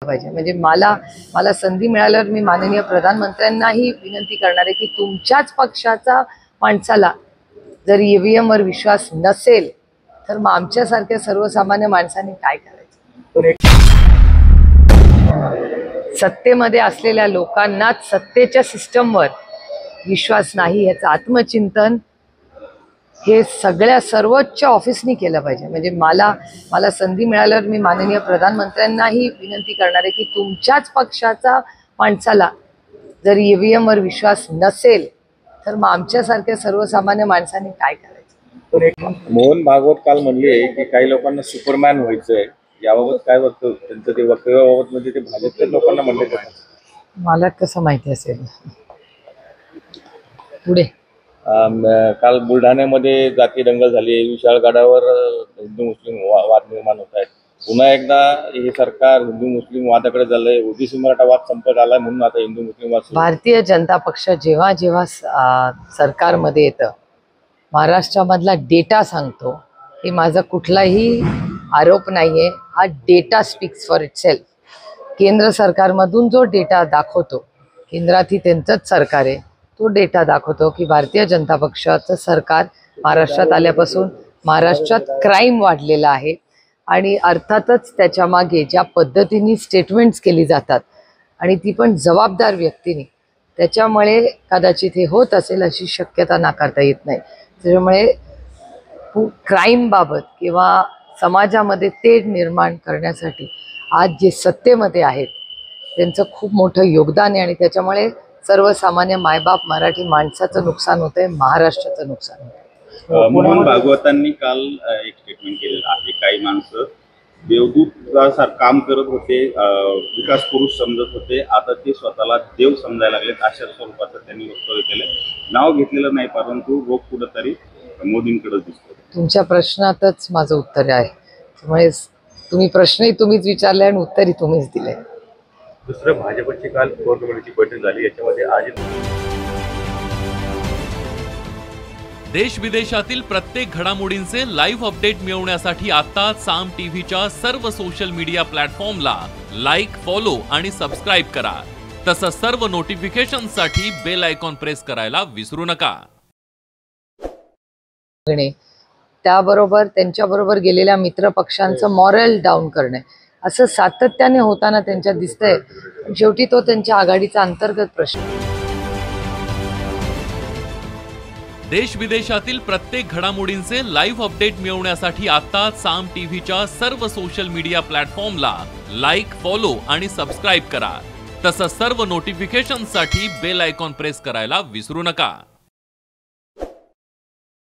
पाहिजे। म्हणजे मला संधी मिळाल्यावर मी माननीय प्रधानमंत्र्यांनाही विनंती करणार आहे की तुमच्याच पक्षाचा माणसाला जर ईव्हीएम वर विश्वास नसेल तर मग आमच्यासारख्या सर्वसामान्य माणसांनी काय करायचं। सत्तेमध्ये असलेल्या लोकांनाच सत्तेच्या सिस्टमवर विश्वास नाही याचं आत्मचिंतन हे सगळ्या सर्वोच्च ऑफिसनी केलं पाहिजे। म्हणजे मला संधी मिळाल्यावर मी माननीय प्रधानमंत्र्यांनाही विनंती करणार आहे की तुमच्याच पक्षाचा माणसाला जर ईव्हीएम वर विश्वास नसेल तर मग आमच्यासारख्या सर्वसामान्य माणसांनी काय करायचं। मोहन भागवत काल म्हणले की काही लोकांना सुपरमॅन व्हायचंय, याबाबत काय वाटतं त्यांचं ते वक्तव्याबाबत? म्हणजे ते भाजपच्या लोकांना म्हणले का? मला कसं माहिती असेल पुढे? काल बुलढाण्यामध्ये जाती दंगल झाली, विशाळगडावर हिंदू मुस्लिम वाद निर्माण होत आहेत। पुन्हा एकदा हे सरकार हिंदू मुस्लिम वादाकडे झालंय, ओबीसी मराठा वाद संपत आलाय म्हणून आता हिंदू मुस्लिम वाद। भारतीय जनता पक्ष जेव्हा जेव्हा सरकारमध्ये येतं महाराष्ट्रामधला डेटा सांगतो, हे माझा कुठलाही आरोप नाहीये, हा डेटा स्पीक्स फॉर इटसेल्फ। केंद्र सरकारमधून जो डेटा दाखवतो, केंद्रातही त्यांचंच सरकार आहे, तो डेटा दाखवतो की भारतीय जनता पक्षाचं सरकार महाराष्ट्रात आल्यापासून महाराष्ट्रात क्राईम वाढलेला आहे आणि अर्थातच त्याच्या मागे ज्या पद्धतीने स्टेटमेंट्स केली जातात आणि ती पण जबाबदार व्यक्तीने, त्याच्यामुळे कदाचित हे होत असेल अशी शक्यता नाकारता येत नाही। त्याच्यामुळे क्राईम बाबत किंवा समाजामध्ये तेढ निर्माण करण्यासाठी आज जे सत्तेमध्ये आहेत त्यांचं खूप मोठं योगदान आहे आणि त्याच्यामुळे सर्वसामान्य मायबाप मराठी माणसाचं नुकसान होतंय, महाराष्ट्राचं नुकसान होतंय। मोहन भागवतांनी काल एक स्टेटमेंट केलेलं आहे, काही माणसं देवदूत काम करत होते, विकास पुरुष समजत होते, आता ते स्वतःला देव समजायला लागलेत, अशा स्वरूपाचं त्यांनी वक्तव्य केलंय। नाव घेतलेलं नाही, परंतु रोग कुठंतरी मोदींकडे दिसतो। तुमच्या प्रश्नातच माझं उत्तर आहे, त्यामुळे तुम्ही प्रश्नही तुम्हीच विचारले आणि उत्तरही तुम्हीच दिले। दुसरं, भाजपची काल कोर कमिटीची बैठक झाली, याच्यामध्ये आज देश विदेशातील प्रत्येक घडामोडींचे लाईव्ह अपडेट मिळवण्यासाठी आता साम टीव्हीच्या सर्व सोशल मीडिया प्लॅटफॉर्मला लाईक, फॉलो आणि सबस्क्राईब करा। तसंच सर्व नोटिफिकेशनसाठी बेल आयकॉन प्रेस करायला विसरू नका। त्याबरोबर त्यांच्याबरोबर गेलेल्या मित्र पक्षांचं मॉरल डाऊन करणे असं सातत्याने होताना त्यांच्यात दिसतंय। शेवटी तो त्यांच्या आघाडीचा अंतर्गत प्रश्न। देश विदेशातील प्रत्येक घडामोडींचे लाईव्ह अपडेट मिळवण्यासाठी आता साम टीव्हीच्या सर्व सोशल मीडिया प्लॅटफॉर्मला लाईक, फॉलो आणि सबस्क्राईब करा। तसंच सर्व नोटिफिकेशनसाठी बेल आयकॉन प्रेस करायला विसरू नका।